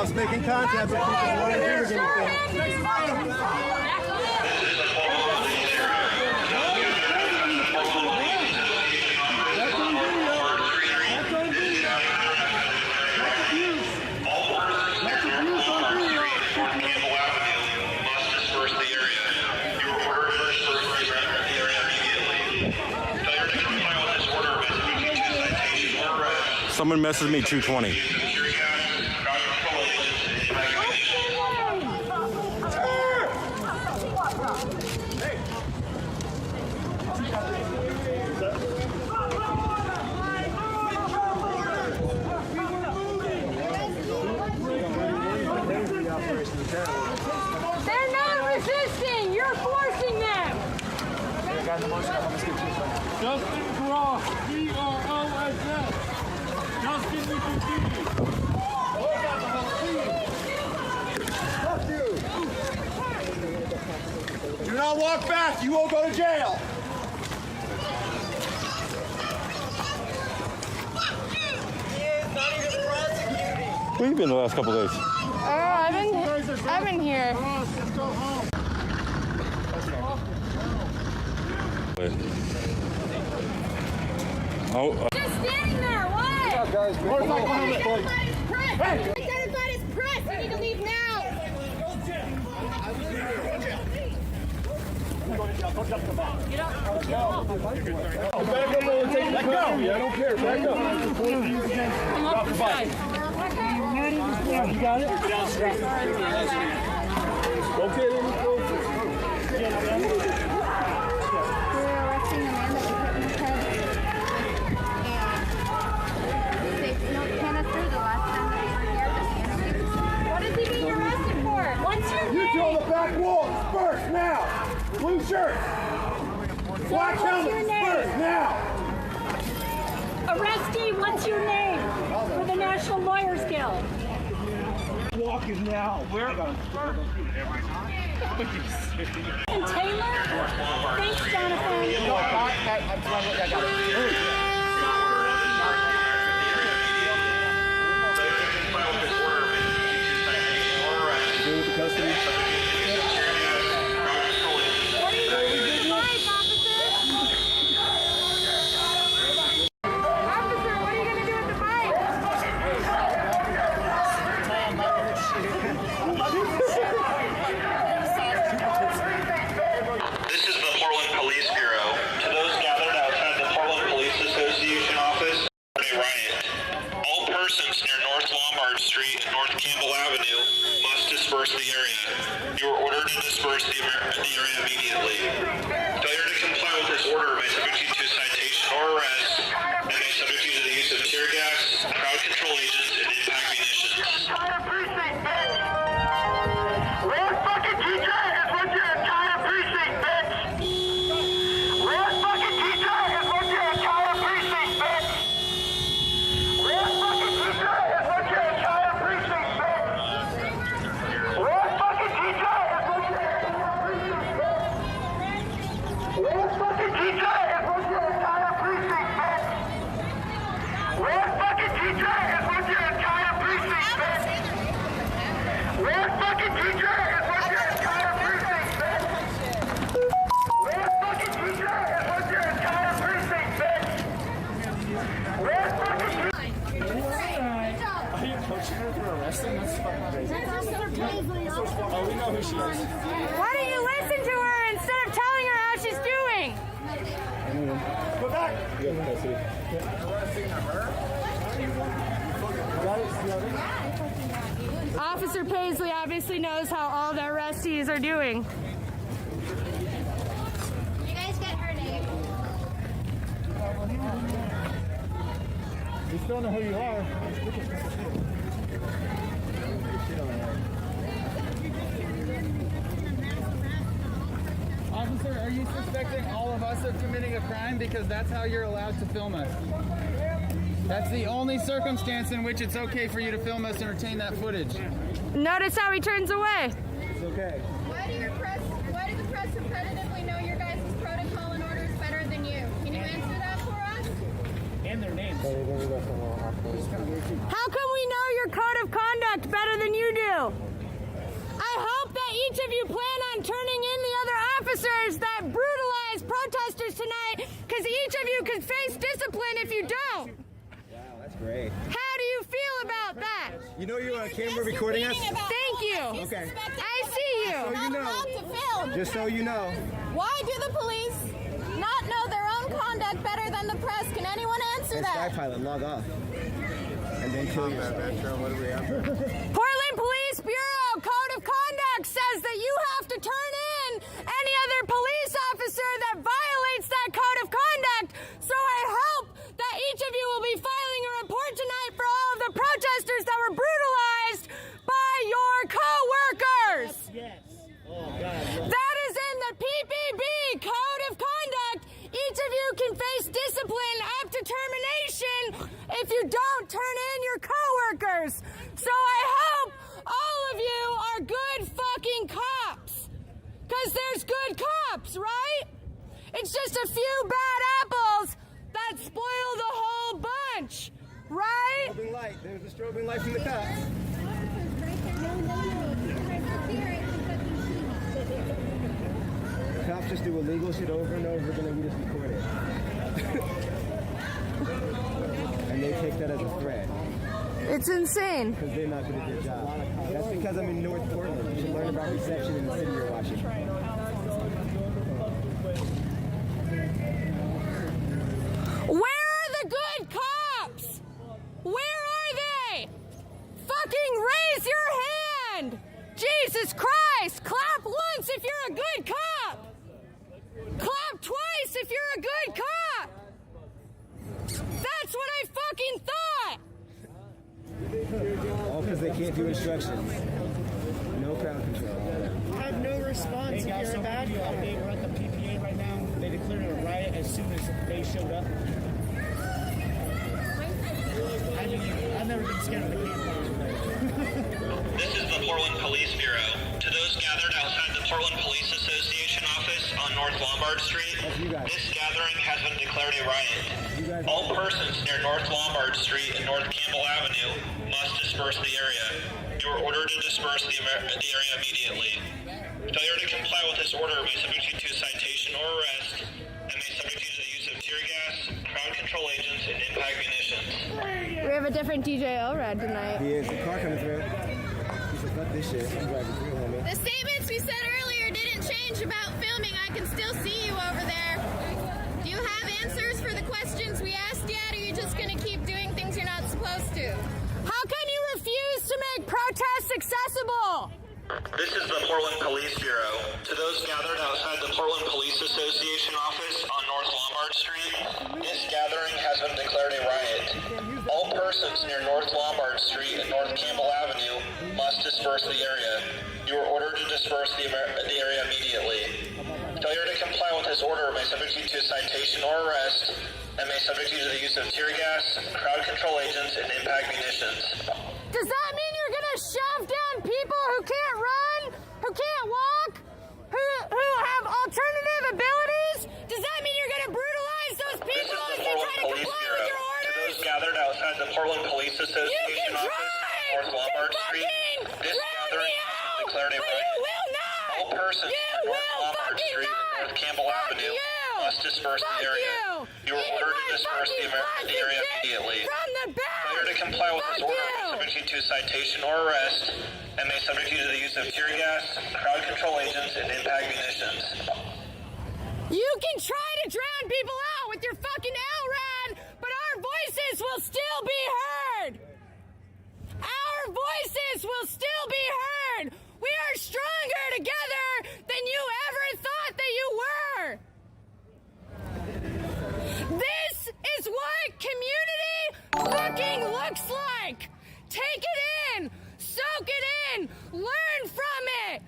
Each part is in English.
us making contact with people who want to do anything. Someone messaged me 220. They're not resisting. You're forcing them. Justin Gross, Gross. Justin, we continue. Do not walk fast. You won't go to jail. Where you been the last couple days? I've been here. Let's go home. Just standing there. What? What's up, guys? Identified as press. You need to leave now. Back up, brother. Take back up. I don't care. Back up. Come up the side. You got it? Okay, let me go. What is he being arrested for? What's your You name? two on the back wall. Disperse now. Blue shirt. Black helmet. Disperse now. Arrestee, what's your name? For the National Lawyers Guild. Walking now. Where? And Taylor? Thanks, Jonathan. What are you doing with your life, officer? Officer, what are you going to do with the bike? This is the Portland Police Bureau. To those gathered outside the Portland Police Association office, a riot. All persons near North Lombard Street and North Campbell Avenue must disperse the area. You are ordered to disperse the area immediately. Failure to comply with this order may subject you to citation or arrest and may subject you to the use of tear gas, crowd control agents, and impact munitions. Last fucking teacher is what your entire precinct, bitch! Last fucking teacher is what your entire precinct, bitch! Last fucking teacher is what your entire precinct, bitch! Last fucking teacher is what your entire precinct, bitch! Last fucking teacher is what your entire precinct, bitch! Last fucking teacher is what your entire precinct, bitch! Last fucking teacher is what your entire precinct, bitch! Last fucking teacher is what your entire precinct, bitch! Last fucking teacher. Are you coaching her for arresting? That's fucking crazy. Oh, we know who she is. Why don't you listen to her instead of telling her how she's doing? Go back. You got custody. Arresting her? You got it? Officer Paisley obviously knows how all the arrestees are doing. You guys get her name. We still know who you are. Officer, are you suspecting all of us of committing a crime? Because that's how you're allowed to film us. That's the only circumstance in which it's okay for you to film us and retain that footage. Notice how he turns away. It's okay. Why do the press repetitively know your guys' protocol and orders better than you? Can you answer that for us? And their names. How come we know your code of conduct better than you you. I hope that each of you plan on turning in the other officers that brutalized protesters tonight, because each of you could face discipline if you don't. Wow, that's great. How do you feel about that? You know you're on camera recording us? Thank you. Okay. I see you. So you know. To film. Just so you know. Why do the police not know their own conduct better than the press? Can anyone answer And that? Skypilot, log off. And then kill yourself. What do we have? Portland Police Bureau Code of Conduct says that you have to turn in any other police officer that violates that code of conduct. So I hope that each of you will be filing a report tonight for all of the protesters that were brutalized by your co-workers. Yes. Oh, God. That is in the PPB Code of Conduct. Each of you can face discipline up to termination if you don't turn in your coworkers. So I hope all of you are good fucking cops. Because there's good cops, right? It's just a few bad apples that spoil the whole bunch, right? Strobing light. There's a strobing light from the cops. Cops just do illegal shit over and over again and we just record it. And they take that as a threat It's insane. because they're not going to do their job. That's because I'm in North Portland. You should learn about reception in the city you're watching. Where are the good cops? Where are they? Fucking raise your hand! Jesus Christ! Clap once if you're a good cop! Clap twice if you're a good cop! That's what I fucking thought! All because they can't do instructions. No crowd control. Had no response if you're a bad cop. They were at the PPA right now. They declared a riot as soon as they showed up. I mean, I've never been scared of the campfire. This is the Portland Police Bureau. To those gathered outside the Portland Police Association office on North Lombard Street, this gathering has been declared a riot. All persons near North Lombard Street and North Campbell Avenue must disperse the area. You are ordered to disperse the area immediately. Failure to comply with this order may subject you to citation or arrest and may subject you to the use of tear gas, crowd control agents, and impact munitions. We have a different DJ Elrod tonight. He is. The car coming through. He said, fuck this shit. I'm driving through, homie. The statements we said earlier didn't change about filming. I can still see you over there. Do you have answers for the questions we asked yet, or are you just going to keep doing things you're not supposed to? How can you refuse to make protests accessible? This is the Portland Police Bureau. To those gathered outside the Portland Police Association office on North Lombard Street, this gathering has been declared a riot. All persons near North Lombard Street and North Campbell Avenue must disperse the area. You are ordered to disperse the area immediately. Failure to comply with this order may subject you to citation or arrest and may subject you to the use of tear gas, crowd control agents, and impact munitions. Does that mean you're gonna shove down people who can't run, who can't walk, who have alternative abilities? Does that mean you're gonna brutalize those This people is if the they try Portland to Police comply Bureau. with your To orders? those gathered outside the Portland Police You Association can office try on North Lombard to Street, fucking this drown gathering me has out, been declared a but riot. you will not. All persons You near North will Lombard fucking Street and not. North Campbell Fuck Avenue you. must disperse Fuck the area. You are Eat ordered my to disperse the fucking area plastic immediately. From the back. Failure to comply with this Fuck order may you. subject you to citation or arrest and may subject you to the use of tear gas, crowd control agents, and impact munitions. You can try to drown people out with your fucking LRAD, but our voices will still be heard. Our voices will still be heard. We are stronger together than you ever thought that you were. This is what community fucking looks like. Take it in, soak it in, learn from it.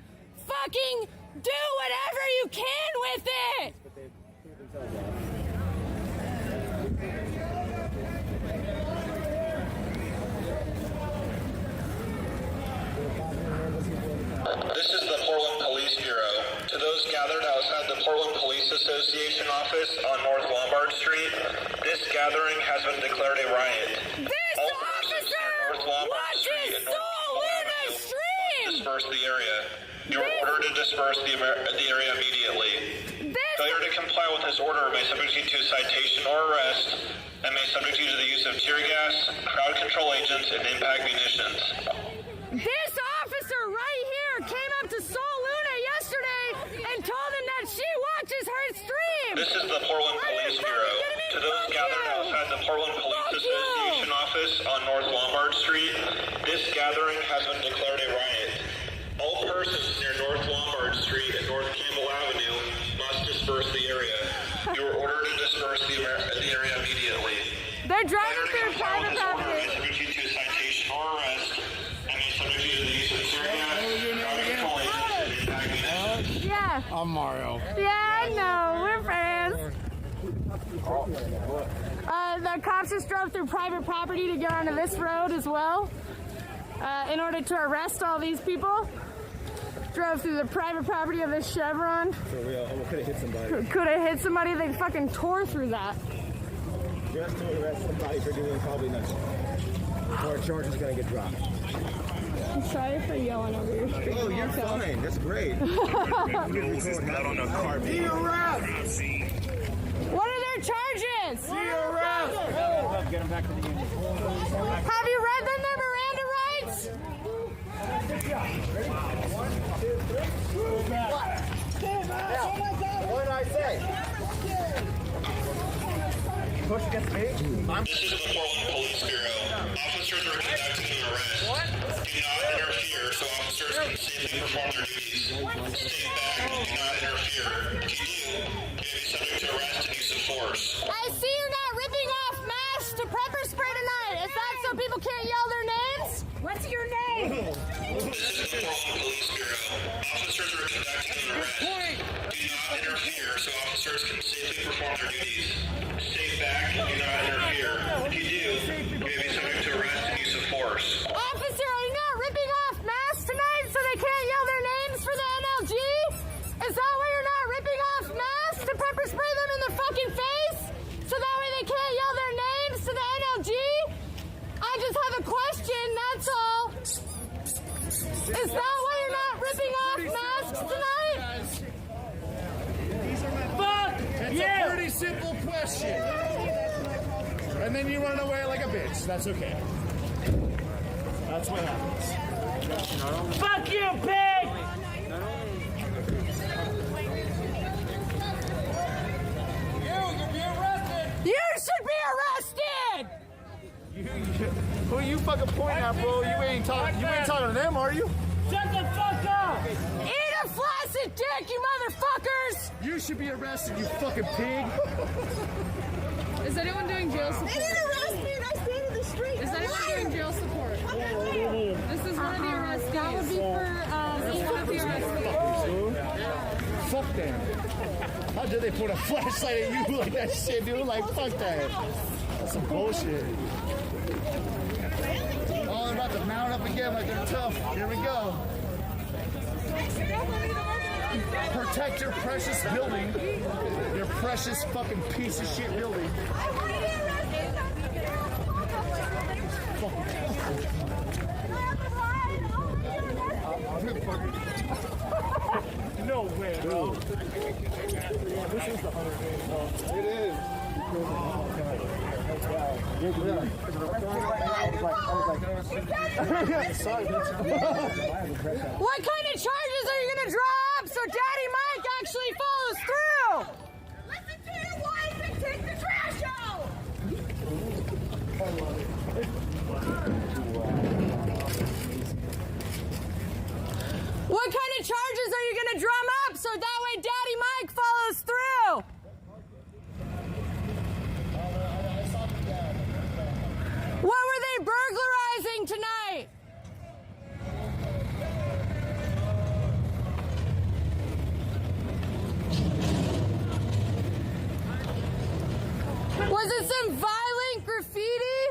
Fucking do whatever you can with it. This is the Portland Police Bureau. To those gathered outside the Portland Police Association office on North Lombard Street, this gathering has been declared a riot. This All persons officer near North Lombard wants Street his and North soul Campbell in the Avenue street. disperse the area. You are ordered to disperse the area immediately. Failure to comply with this order may subject you to citation or arrest and may subject you to the use of tear gas, crowd control agents, and impact munitions. This officer right here came up to Sol Luna yesterday and told him that she watches her stream. This is the Portland Police Bureau. To those gathered outside the Portland Police Association office on North Lombard Street, this gathering has been declared a riot. All persons near North Lombard Street and North Campbell Avenue must disperse the area. You are ordered to disperse the area immediately. They're driving through private property. May subject you to citation or arrest, and may subject you to the use of tear gas, crowd control agents, and impact munitions. Yeah. I'm Mario. Yeah, I know. We're friends. The cops just drove through private property to get onto this road as well in order to arrest all these people. Drove through the private property of this Chevron. So we could have hit somebody. Could have hit somebody. They fucking tore through that. Just to arrest somebody for doing probably nothing. Or a charge is going to get dropped. I'm sorry for yelling over your street. Oh, you're fine. That's great. This is not on a car. Be arrested. What are their charges? Be arrested. Get them back to the union. Have you read them their Miranda rights? What did I say? Push against me? This is the Portland Police Bureau. Officers are conducting an arrest. Do not interfere so officers can safely perform their duties. Stay back and do not interfere. If you do, you may be subject to arrest and use of force. I see you're not ripping off masks to pepper spray tonight. Is that so people can't yell their names? What's your name? This is the Portland Police Bureau. Officers are conducting an arrest. Do not interfere so officers can safely perform their duties. Stay back and do not interfere. If you do, you may be subject to arrest and use of force. Officer, are you not ripping off masks tonight so they can't yell their names for the NLG? Is that why you're not ripping off masks to pepper spray them in the fucking face? So that way they can't yell their names to the NLG? I just have a question, that's all. Is that why you're not ripping off masks tonight? It's a pretty simple question. And then you run away like a bitch. That's okay. That's what happens. Fuck you, pig! You should be arrested! Who are you fucking pointing at, bro? You ain't talking to them, are you? Shut the fuck up! Eat a flaccid dick, you motherfuckers! You should be arrested, you fucking pig. Is anyone doing jail support? They didn't arrest me and I stayed in the street. Is anyone doing jail support? This is one of the arrestees. That would be for one of the arrestees. Fuck them. How dare they put a flashlight at you like that shit, dude? Like, fuck that. That's some bullshit. Oh, they're about to mount up again like they're tough. Here we go. Protect your precious building. Your precious fucking piece of shit building. No way, bro. This is the 100. It is. What kind of charges are you gonna draw up so Daddy Mike actually follows through? Listen to your wife and take the trash out! What kind of charges are you gonna drum up so that way Daddy Mike follows through? What were they burglarizing tonight? Was it some violent graffiti?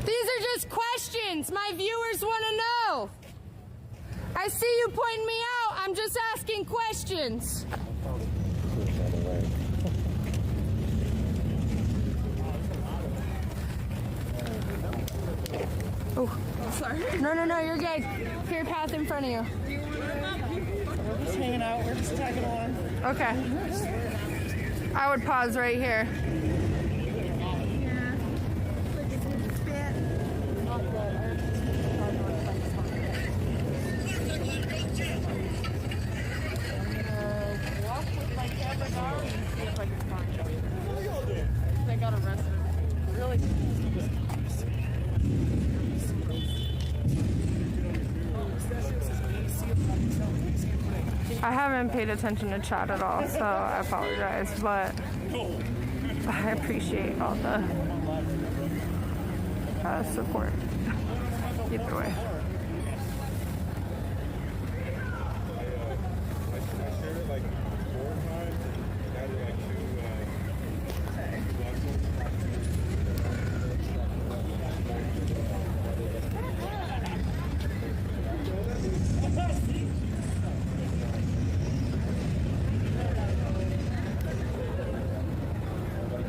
These are just questions my viewers want to know. I see you pointing me out. I'm just asking questions. Oh, sorry. No, you're good. Clear path in front of you. We're just hanging out. We're just tagging along. Okay. I would pause right here. They got arrested. Really? I haven't paid attention to chat at all, so I apologize, but I appreciate all the support. Either way.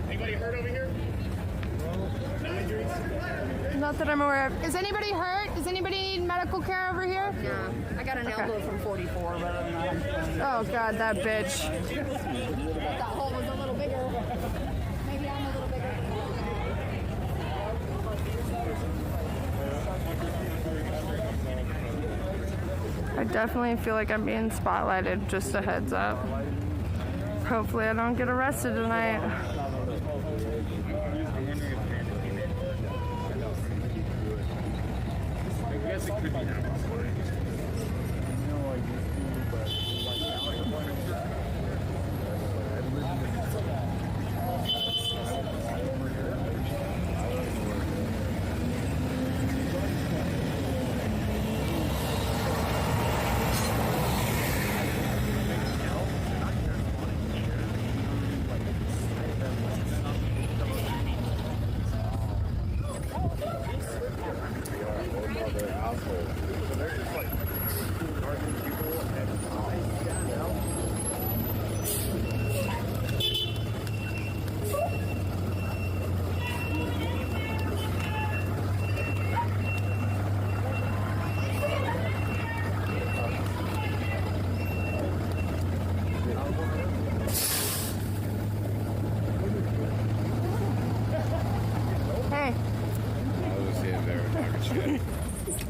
Anybody hurt over here? Not that I'm aware of. Is anybody hurt? Does anybody need medical care over here? Yeah. I got an elbow from 44, but other than that, Oh God, that bitch. that hole was a little bigger. Maybe I'm a little bigger. I definitely feel like I'm being spotlighted, just a heads up. Hopefully I don't get arrested tonight.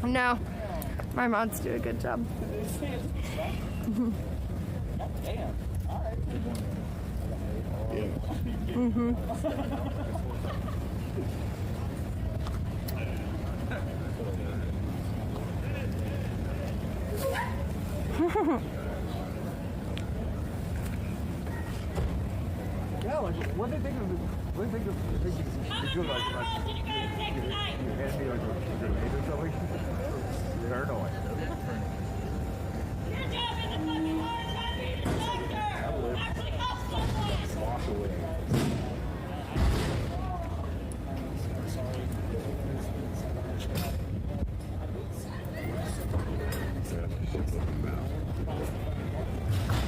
No, my mods do a good job. Yeah, like, what do they think of the good, like, you hand me like a grenade or something? Paranoid. Walk away.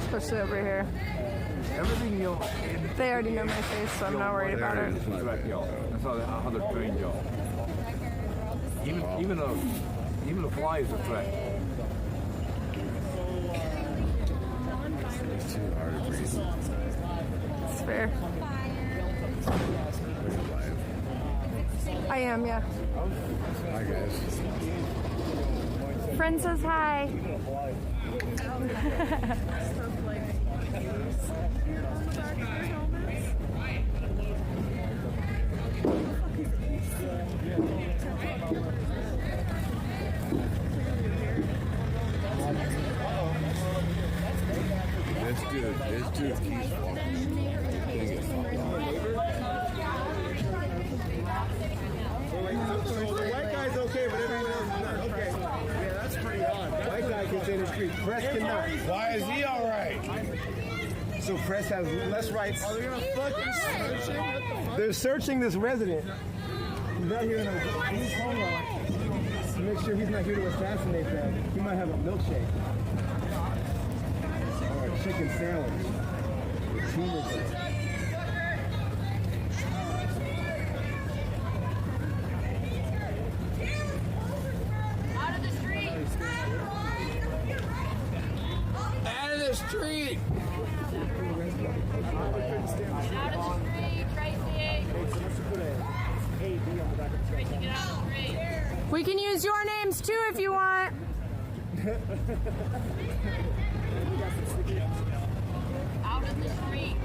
Especially over here. Everything you They already know my face, so I'm not worried about it. That's how they're trained, yo. Even a fly is a threat. It's too hard to breathe. It's fair. I am, yeah. Hi, guys. Friend says hi. This dude keeps walking. So the white guy's okay, but everyone else is not. Okay. Yeah, that's pretty odd. White guy can stay in the street. Press cannot. Why is he all right? So press has less rights. Oh, they're gonna fucking search him? What the fuck? They're searching this resident. He's out here in a blue polo to make sure he's not here to assassinate them. He might have a milkshake. Or a chicken sandwich. With cheese. street. Out of the street, Tracy. Tracy, get out of the street. We can use your names too if you want. Out of the street.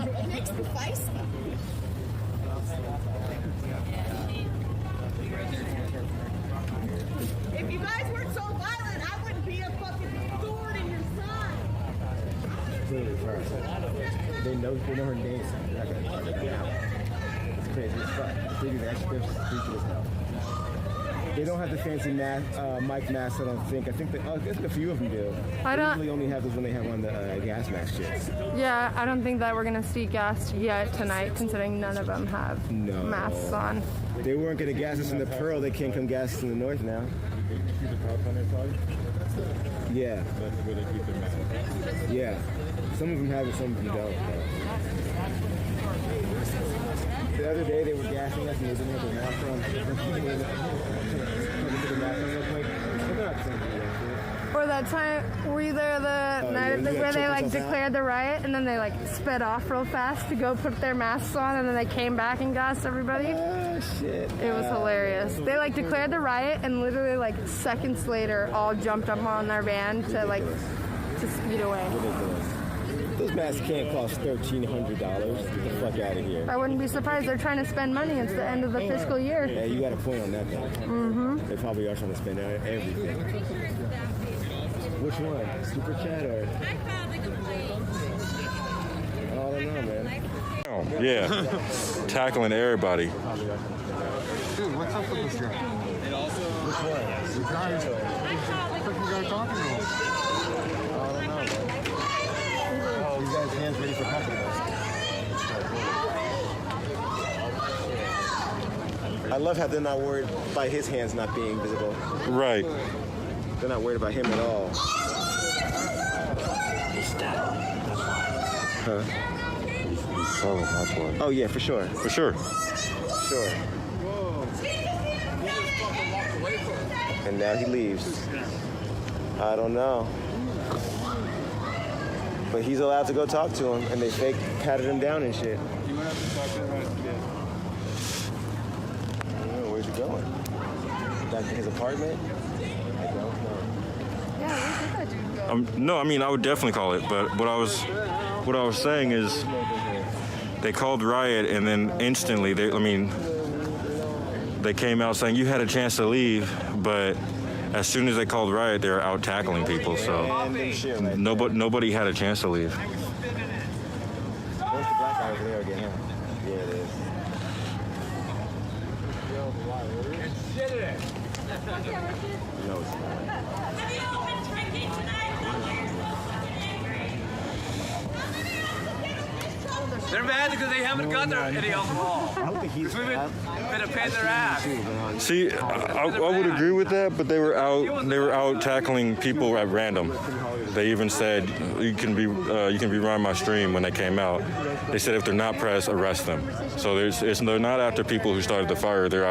It makes me feisty. If you guys weren't so violent, I wouldn't be a fucking thorn in your side. They know her name, so they're not gonna target her now. It's crazy as fuck. They do that shit, they're stupid as hell. They don't have the fancy mic masks, I don't think. I think a few of them do. I don't- They usually only have those when they have on the gas mask shit. Yeah, I don't think that we're gonna see gas yet tonight, considering none of them have No. masks on. They weren't gonna gas us in the Pearl, they can't come gas us in the North now. Yeah. That's where they keep their masks. Yeah. Some of them have it, some of them don't. The other day they were gassing us and they didn't have their mask on. Or that time, were you there the night yeah, where they choke like yourself out? declared the riot and then they like sped off real fast to go put their masks on and then they came back and gassed everybody? Oh shit. It was hilarious. They like declared the riot and literally like seconds later all jumped up on their van to speed away. Ridiculous. Those masks can't cost $1,300. Get the fuck out of here. I wouldn't be surprised. They're trying to spend money. It's the end of the fiscal year. Yeah, you got a point on that though. Mm-hmm. They probably are trying to spend everything. Which one? Super chat or? I don't know, man. Oh, yeah. Tackling everybody. Dude, what's up with this guy? Which one? The guy, fucking guy talking to him. I don't know, man. Oh, you guys hands ready for company. I love how they're not worried by his hands not being visible. Right. They're not worried about him at all. Huh? Oh, that's why. Oh yeah, for sure. For sure. Sure. And now he leaves. I don't know. But he's allowed to go talk to him, and they fake patted him down and shit. You went up to talk to him about it. I don't know, where's he going? Back to his apartment? I don't know. Yeah, where did that dude go? No, I mean I would definitely call it, but what I was saying is they called riot and then instantly they came out saying you had a chance to leave, but as soon as they called riot, they were out tackling people. So Random shit right there. nobody had a chance to leave. Where's the black guy over there again? Huh? Yeah, it is. No, it's not. They're mad because they haven't got any alcohol. I don't think he's. We've been a pain in their ass. See, I would agree with that, but they were out tackling people at random. They even said you can be run my stream when they came out. They said if they're not pressed, arrest them. So they're not after people who started the fire. They're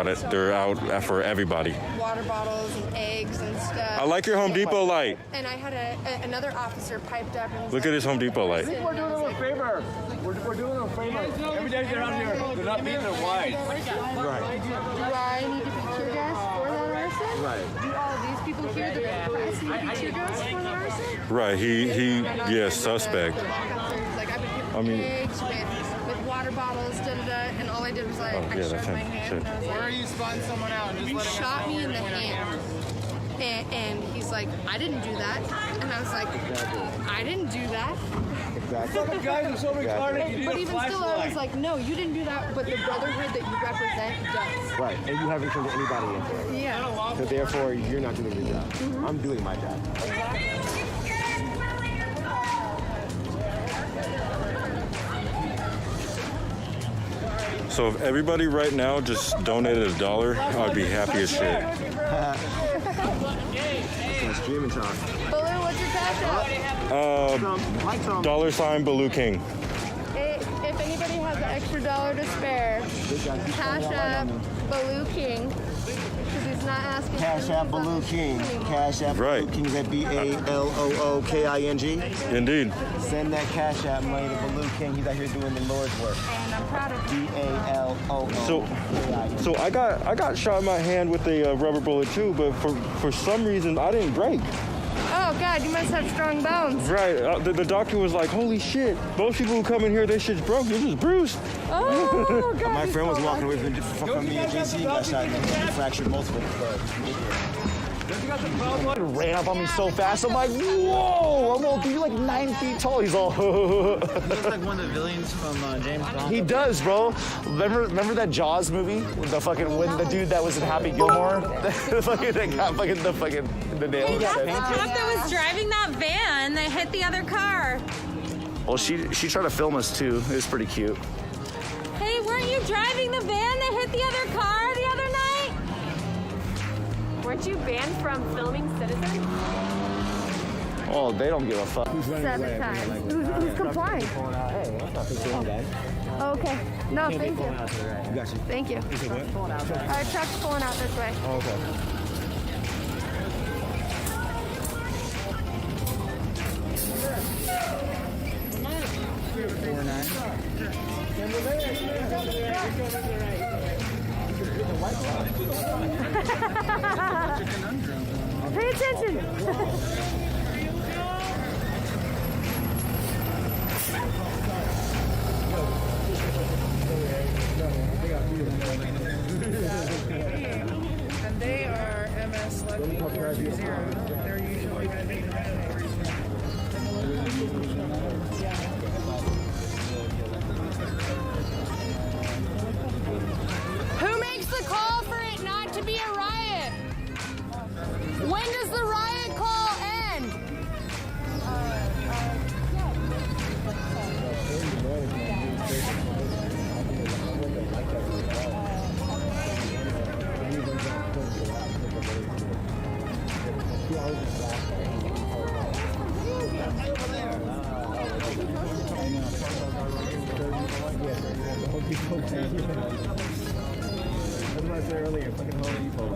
out for everybody. Water bottles and eggs and stuff. I like your Home Depot light. And I had another officer piped up and Look at his Home Depot light. We're doing them a favor. We're doing them a favor. Every day they're out here, they're not beating their wives. Right. Do I need to be tear gas for that arson? Right. Do all of these people here that are pressed need to be tear gas for the arson? Right, yeah, suspect. Like I've been hit I with mean- eggs, with water bottles, and all I did was I yeah, shoved that's my him. hand. Shit. And I was Where are like, you spotting someone out and just you letting us shot know me in the you're pointing hand. And he's like, I didn't do that. And I was like, I didn't do that. Exactly. Guys are so retarded, you need But a even still, I was flashlight. like, no, you didn't do that. But the brotherhood that you represent does. Right. And you haven't turned anybody in for it. Yeah. So therefore, you're not doing your job. I'm doing my job. So if everybody right now just donated $1, I'd be happy as shit. Streaming talk. Baloo, what's your cash out? Like Trump. $Baloo King. If anybody has an extra $1 to spare, cash up Baloo King. Because he's not asking. Cash App Baloo King. Cash App Right. Baloo King. Is that BALOOKING? Indeed. Send that Cash App money to Baloo King. He's out here doing the Lord's work. And I'm proud of you. BALOOKING. So I got shot in my hand with a rubber bullet too, but for some reason I didn't break. Oh, God, you must have strong bones. Right. The doctor was like, "Holy shit! Most people who come in here, their shit's broke. This is bruised." Oh, God. My friend was walking away from me and JC got shot and he fractured multiple Ran up on me so fast. I'm like, whoa! I'm all, you're like 9 feet tall. He's all. He looks like one of the villains from James Bond. He does, bro. Remember that Jaws movie with the fucking when the dude that was in Happy Gilmore, the fucking that got fucking the nail. The cop that was driving that van that hit the other car. Well, she tried to film us too. It was pretty cute. Hey, weren't you driving the van that hit the other car the other night? Weren't you banned from filming Citizen? Oh, they don't give a fuck. 7 times. Who's complying? Oh, okay. No, thank you. Got you. Thank you. Our truck's pulling out this way. Oh, okay. Pay attention. And they are MS 11430. They're usually Who makes the call for it not to be a riot? When does the riot call end? That's what I said earlier. Fucking Home Depot.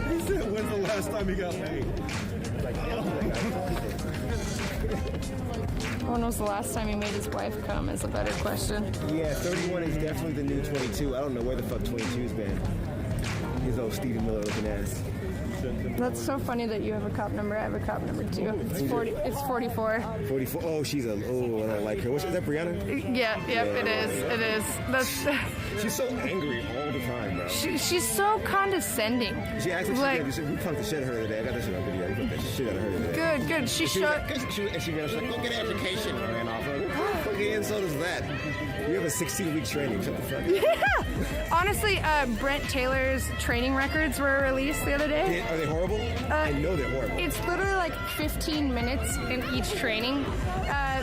He said, when's the last time he got paid? When was the last time he made his wife come is a better question. Yeah, 31 is definitely the new 22. I don't know where the fuck 22's been. His old Stevie Miller looking ass. That's so funny that you have a cop number. I have a cop number too. It's 40. It's 44. 44. Oh, she's a. Oh, I don't like her. Is that Brianna? Yeah. Yep. It is. It is. That's. She's so angry all the time, bro. She's so condescending. She acts like we punked the shit out of her today. I got that shit on video. We punked that shit out of her today. Good. She She showed. was like, go get an education. And ran off. Like, what the fucking insult is that? You have a 16-week training. Shut the fuck up. Yeah. Honestly, Brent Taylor's training records were released the other day. Are they horrible? I know they're horrible. It's literally like 15 minutes in each training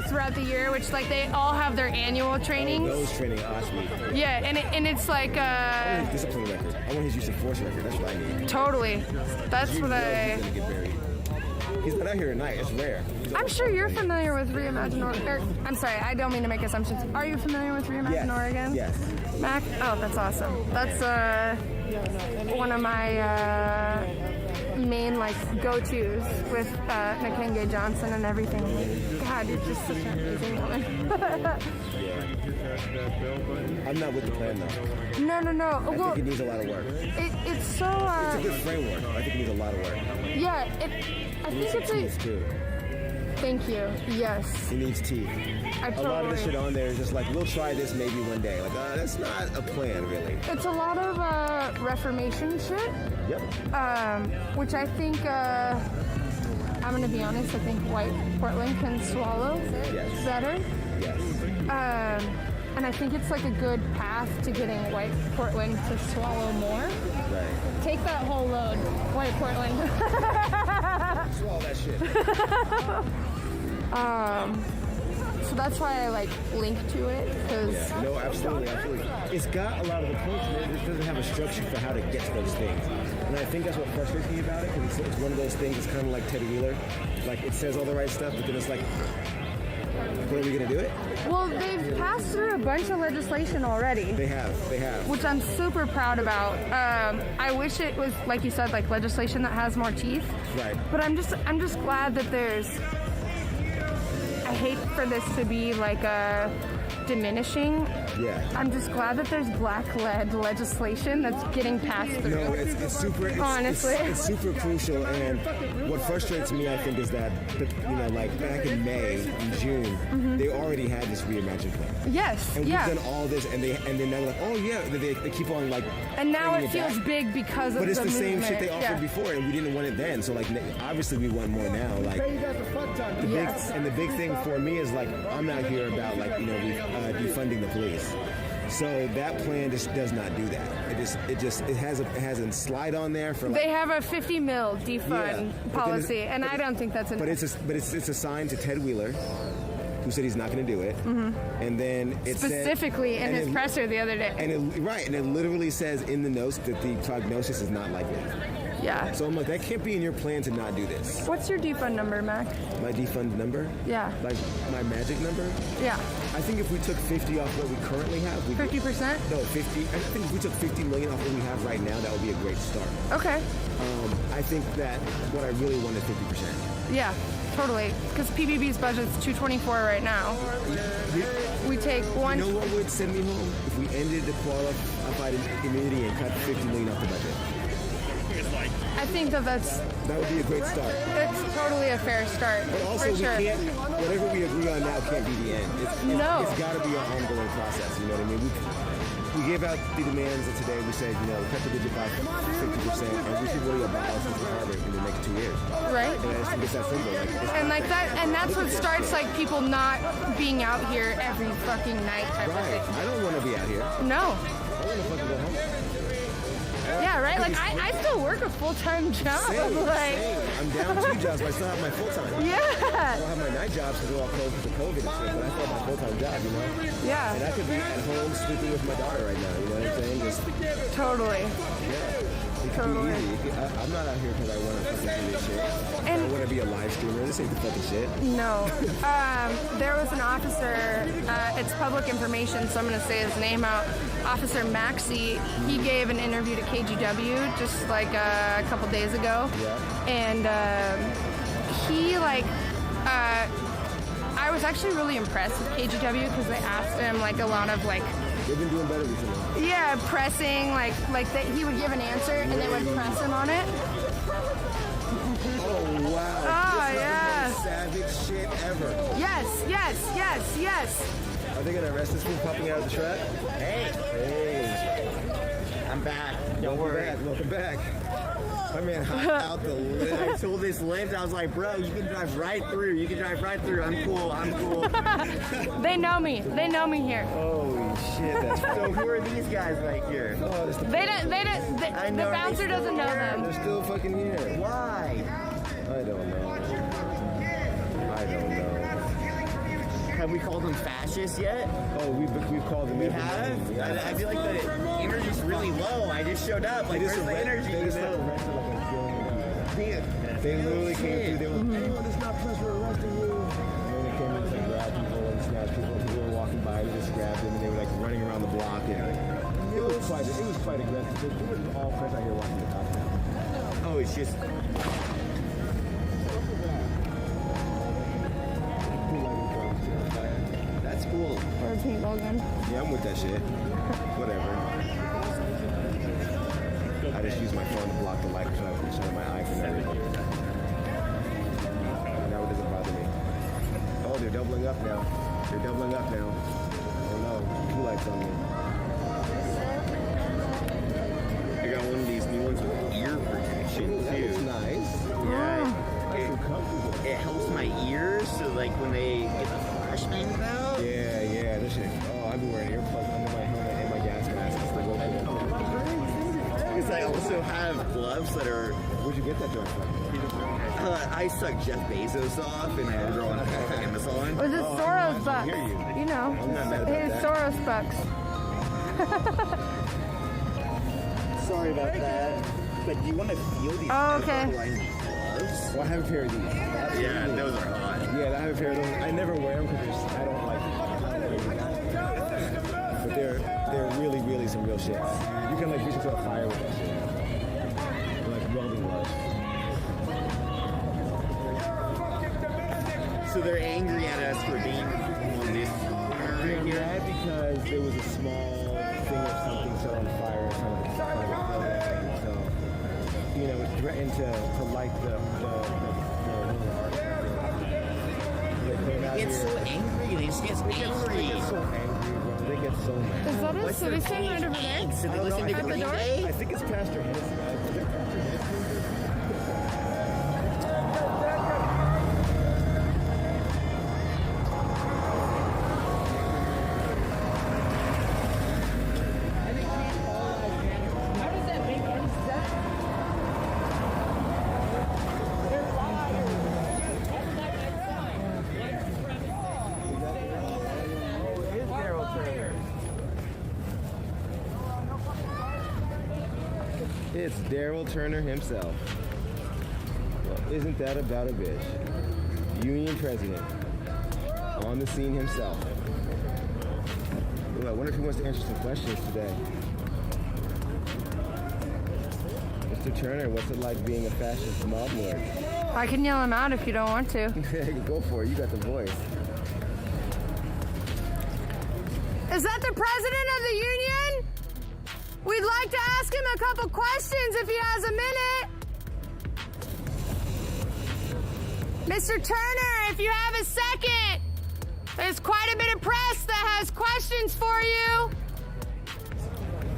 throughout the year, which like they all have their annual trainings. Those training awesome. Yeah, and it's like I want his discipline record. I want his use of force record. That's what I need. Totally. That's You what know I. he's gonna get buried. He's not out here tonight. It's rare. I'm sure you're familiar with Reimagine Oregon. I'm sorry, I don't mean to make assumptions. Are you familiar with Reimagine Yes. Oregon? Yes. Mac? Oh, that's awesome. That's one of my main like go-tos with Nakenge Johnson and everything. God, you're just such an amazing woman. I'm not with the plan though. No. I Well, think it needs a lot of work. it's so. It's a good framework. I think it needs a lot of work. Yeah, I think it's a. Teeth too. Thank you. Yes. It needs teeth. I A lot of the totally- shit on there is just like, we'll try this maybe one day. Like, that's not a plan, really. It's a lot of Reformation shit. Yep. Which I think, I'm gonna be honest, I think white Portland can swallow better. Yes. And I think it's like a good path to getting white Portland to swallow more. Right. Take that whole load, white Portland. Swallow that shit. So that's why I like link to it, because Yeah, no, absolutely. It's got a lot of the points, but it just doesn't have a structure for how to get to those things. And I think that's what frustrates me about it, because it's one of those things, it's kind of like Teddy Wheeler. Like, it says all the right stuff, but then it's like, When are we gonna do it? Well, they've passed through a bunch of legislation already. They have. Which I'm super proud about. I wish it was, like you said, like legislation that has more teeth. Right. But I'm just glad that there's. I hate for this to be like a diminishing. Yeah. I'm just glad that there's black-led legislation that's getting passed through. No, it's super. Honestly, it's super crucial. And what frustrates me, I think, is that like back in May and June, they already had this reimagined plan. Yes. And we've done all this, and then they're like, oh yeah, they keep on like. And now bringing it feels back. big because of But it's the same movement. shit they offered before, and we didn't want it then. So like, obviously we want more now. Like, the big thing for me is like, I'm not here about like defunding the police. So that plan just does not do that. It has a slide on there for. Like, they have a 50 mil defund policy, and I don't think that's enough. But it's a sign to Ted Wheeler, who said he's not going to do it, and then it specifically in his presser the other day. And it literally says in the notes that the prognosis is not likely. Yeah. So I'm like, that can't be in your plan to not do this. What's your defund number, Mac? My defund number? Yeah. Like my magic number? Yeah. I think if we took 50 off what we currently have, 50%? No, 50. I think if we took 50 million off what we have right now, that would be a great start. Okay. I think that what I really want is 50%. Yeah, totally. Because PBB's budget's 224 right now. We take one. You know what would send me home? If we ended the qualified immunity and cut 50 million off the budget. I think that would be a great start. It's totally a fair start. But also, whatever we agree on now can't be the end. It's got to be an ongoing process. You know what I mean? We gave out the demands of today. We said, cut the budget by 50%, and we should really abolish Central Harbor in the next 2 years. Right. And I just think it's that simple. And that's what starts like people not being out here every fucking night type of thing. I don't want to be out here. No. I want to fucking go home. Yeah, right? Like, I still work a full-time job. Same. I'm down 2 jobs, but I still have my full-time. Yeah. I don't have my night jobs because they're all closed because of COVID and shit, but I still have my full-time job, Yeah. And I could be at home sleeping with my daughter right now, you know what I'm saying? Just, totally. Yeah. It could be easy. I'm not out here because I want to fucking do this shit. I want to be a live streamer. This ain't the fucking shit. No. There was an officer, it's public information, so I'm going to say his name out. Officer Maxey, he gave an interview to KGW just like a couple days ago. Yeah. And I was actually really impressed with KGW because they asked him like a lot of like. They've been doing better recently. Yeah, pressing, like that he would give an answer and they would press him on it. Oh, wow. Oh, yeah. Savage shit ever. Yes. Are they going to arrest this fool popping out of the truck? Hey. I'm back. Don't worry. Welcome back. My man hopped out the lift. I told this lift, I was like, bro, you can drive right through. I'm cool. They know me here. Holy shit, that's So who are these guys right here? Oh, it's the The bouncer doesn't know them. They're still fucking here. Why? I don't know. Have we called them fascists yet? Oh, we've called them. We have? Yeah. I feel like the energy's really low. I just showed up. Like, where's the energy? They just arrested like a billion people. They literally came through. They were like, oh, this is not press, we're arresting you. And then they came in and grabbed people and snatched people. People were walking by, they just grabbed them, and they were like running around the block. And it was quite aggressive. We were all press out here walking the top now. Oh, it's just... That's cool. Or a paintball gun. Yeah, I'm with that shit. Whatever. I just use my phone to block the light because I was on my iPhone and everything. Now it doesn't bother me. Oh, they're doubling up now. Oh no, 2 lights on me. I got one of these new ones with ear protection, That too. is nice. Yeah. I feel comfortable. It helps my ears, so like when they get the flashbangs out. Yeah, this shit. Oh, I've been wearing earplugs under my helmet and my gas mask. It's like, Because I also have gloves that are... Where'd you get that joint from? I sucked Jeff Bezos off and I ordered on Amazon. Was it Soros bucks? You know. I'm not mad about His that. Soros bucks. Sorry about that. But do you want to feel these? Oh, okay. gloves? Well, I have a pair of these. Yeah, those are hot. Yeah, I have a pair of those. I never wear them because I don't like them. But they're really, really some real shit. You can like reach into a fire with that shit. They're like welding gloves. So they're angry at us for being on this corner right here. Mad because there was a small thing of something set on fire in front of the building. So, you know, it threatened to light the They get so angry. They just get angry. They get so angry, bro. They get so mad. Is that a citizen right over there? So they listen to At the Green door? Day? I think it's Pastor Hennessy. It's Daryl Turner himself. Well, isn't that about a bitch? Union president. On the scene himself. Well, I wonder if he wants to answer some questions today. Mr. Turner, what's it like being a fascist mob lord? I can yell him out if you don't want to. Go for it, you got the voice. Is that the president of the union? We'd like to ask him a couple questions if he has a minute. Mr. Turner, if you have a second, there's quite a bit of press that has questions for you.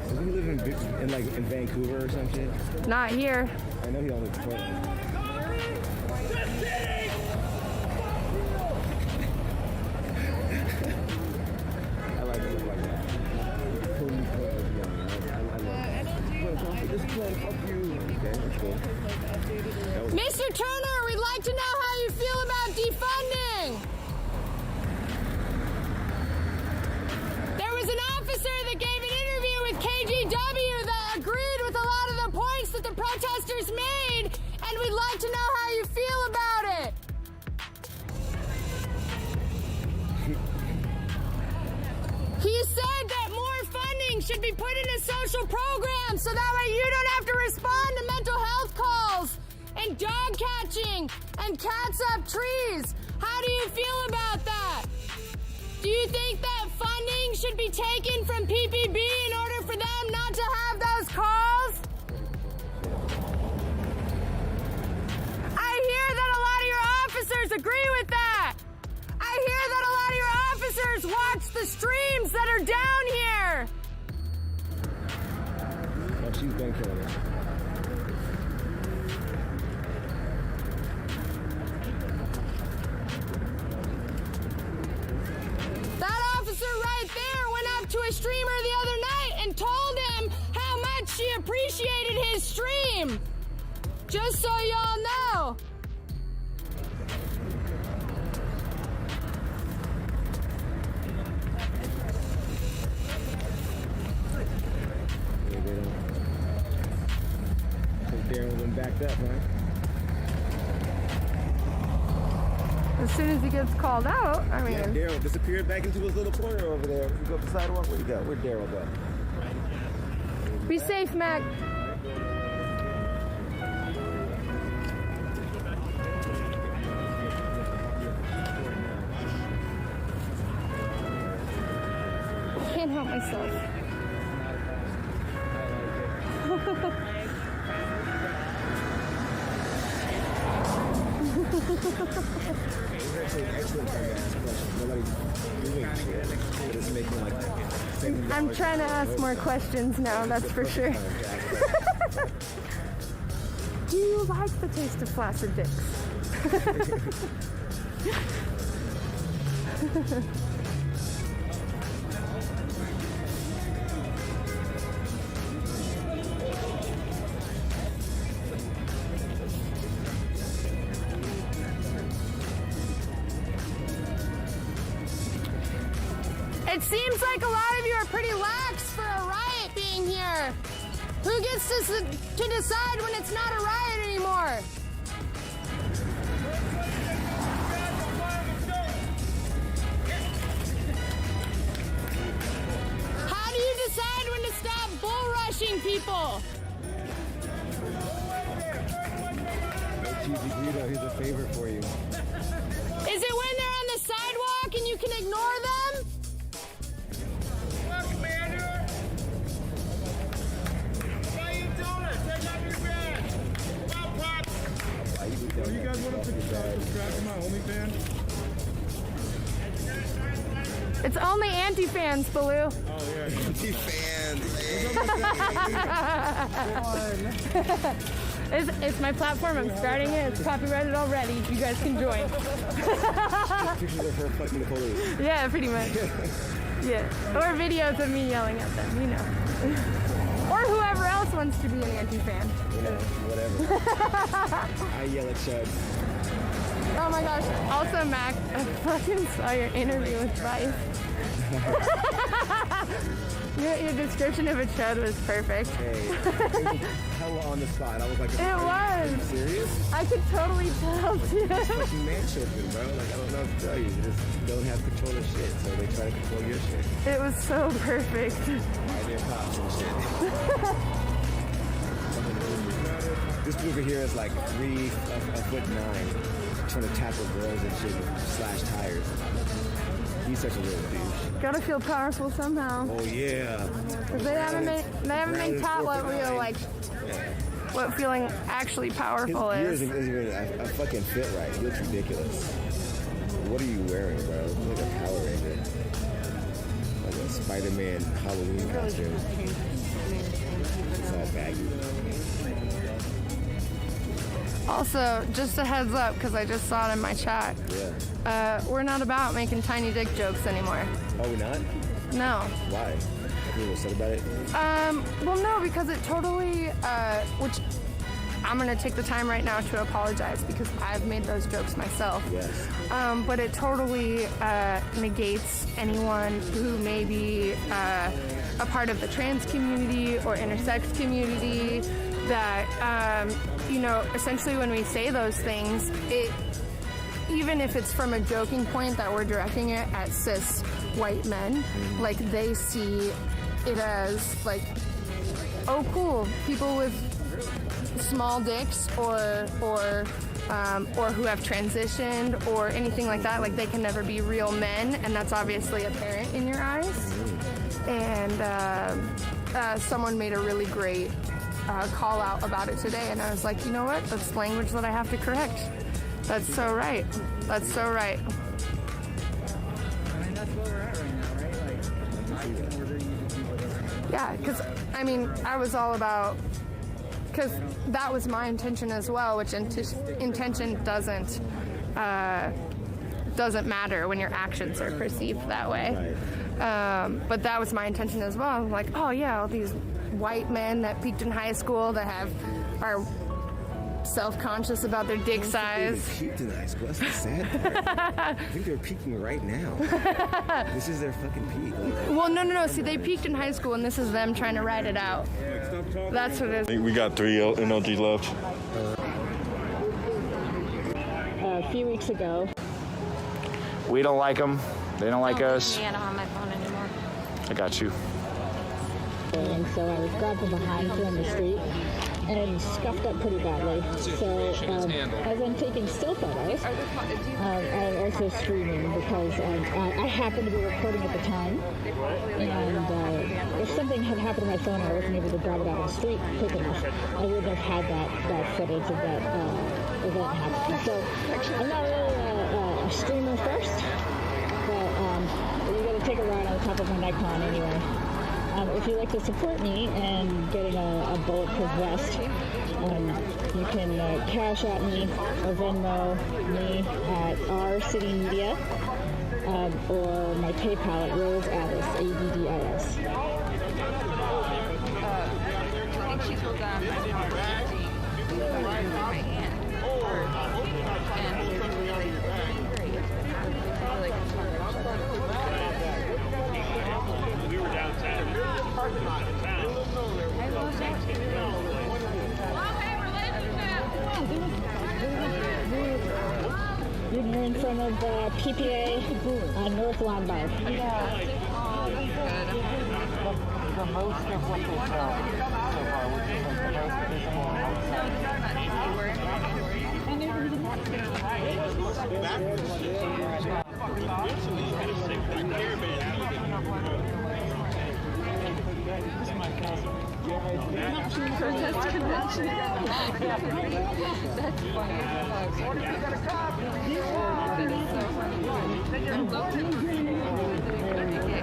Does he live in Vancouver or some shit? Not here. I know he don't live in Portland. I like it like that. Mr. Turner, we'd like to know how you feel about defunding. There was an officer that gave an interview with KGW that agreed with a lot of the points that the protesters made, and we'd like to know how you feel about it. He said that more funding should be put into social programs so that way you don't have to respond to mental health calls and dog catching and cats up trees. How do you feel about that? Do you think that funding should be taken from PPB in order for them not to have those calls? I hear that a lot of your officers agree with that. I hear that a lot of your officers watch the streams that are down here. Oh, she's been killing it. That officer right there went up to a streamer the other night and told him how much she appreciated his stream. Just so y'all know. Daryl been backed up, huh? As soon as he gets called out, I mean... Yeah, Daryl disappeared back into his little corner over there. You go up the sidewalk, where'd he go? Where'd Daryl go? Be safe, Mac. Can't help myself. I'm trying to ask more questions now, that's for sure. Do you like the taste of flaccid dicks? It seems like a lot of you are pretty lax for a riot being here. Who gets to decide when it's not a riot anymore? people. No cheesy Guido, he's a favor for you. Is it when they're on the sidewalk and you can ignore them? You guys want to subscribe to my OnlyFans? It's only anti-fans, Baloo. Oh, yeah. It's my platform. I'm starting it. It's copyrighted already. You guys can join. Pictures of her fucking the police. Yeah, pretty much. Yeah. Or videos of me yelling at them, you know. Or whoever else wants to be an anti-fan. You know, whatever. I yell at Chuds. Oh my gosh. Also, Mac, I fucking saw your interview with Vice. Your description of a chud was perfect. Hey, it was hella on the spot. I was like, It Are was. you serious? I could totally tell, too. It's fucking man children, bro. Like, I don't know what to tell you. They just don't have control of shit, so they try to control your shit. It was so perfect. I did pops and shit. This dude over here is like 3'9", trying to tackle girls and shit with slash tires. He's such a little douche. Gotta feel powerful somehow. Oh yeah. Because they haven't been taught what real, like, what feeling actually powerful His is. ears isn't even a fucking fit right. He looks ridiculous. What are you wearing, bro? You look like a Power Ranger. Like a Spider-Man Halloween costume. It's all baggy. Also, just a heads up, because I just saw it in my chat. Yeah. We're not about making tiny dick jokes anymore. Oh, we're not? No. Why? People said about it? Well, no, because it totally, which I'm going to take the time right now to apologize because I've made those jokes myself. Yes. But it totally negates anyone who may be a part of the trans community or intersex community that, you know, essentially when we say those things, even if it's from a joking point that we're directing it at cis white men, like they see it as like, oh cool, people with small dicks or who have transitioned or anything like that, like they can never be real men, and that's obviously apparent in your eyes. And someone made a really great call out about it today, and I was like, you know what, that's language that I have to correct. That's so right. That's so right. I mean, that's where we're at right now, right? Like, Yeah, because, I mean, I was all about, because that was my intention as well, which intention doesn't matter when your actions are perceived that way. But that was my intention as well. I'm like, oh yeah, all these white men that peaked in high school that are self-conscious about their dick size. They peaked in high school. That's the sad part. I think they're peaking right now. This is their fucking peak. Well, no. See, they peaked in high school, and this is them trying to ride it out. That's what it is. We got 3 NLG left. A few weeks ago. We don't like them. They don't like us. I don't have my phone anymore. I got you. And so I was grabbed from behind here on the street and scuffed up pretty badly. So as I'm taking still photos, I'm also streaming because I happened to be recording at the time. And if something had happened to my phone and I wasn't able to grab it out of the street quick enough, I wouldn't have had that footage of that event happen. So I'm not really a streamer first, but you're going to take a ride on the top of my Nikon anyway. If you'd like to support me and getting a bulletproof vest, you can cash at me or Venmo me at R-City Media or my PayPal at Rose Addis, ADDIS. You're in front of PPA on North Lombard. the most of what they sell so far, which is like the most visible Protest convention. That's funny. That is so funny.